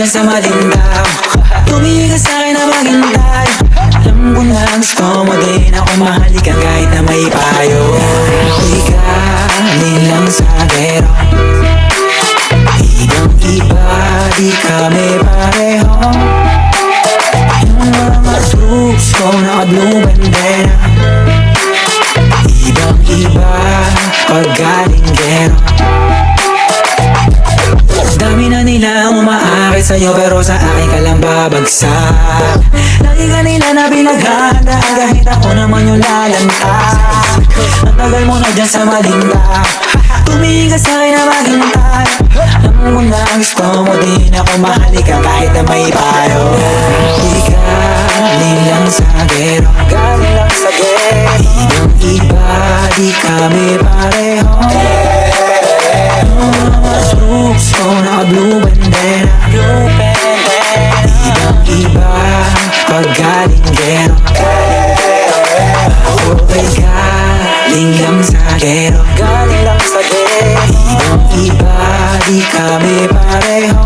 dyan sa Malindaw. Tumingin ka sa'kin na maghintay. Alam ko na gusto mo din ako mahalikan kahit na may payo. Ako'y galing lang sa gero. Ibang-iba, di kami pareho. Yung mga troops ko naka-blue bandera. Ibang-iba, pag galing gero. Dami na nilang umaakit sa'yo pero sa akin ka lang babagsak. Lagi ka nila na pinaghandaan kahit ako naman yung lalanta. Ang tagal mo na dyan sa Malindaw. Tumingin ka sa'kin na maghintay. Alam mo na gusto mo din ako mahalikan kahit na may payo. Di galing lang sa gero. Galing lang sa gero. Ibang-iba, di kami pareho. Mga troops ko naka-blue bandera. Ibang-iba, pag galing gero. Ako'y galing lang sa gero. Galing lang sa gero. Ibang-iba, di kami pareho.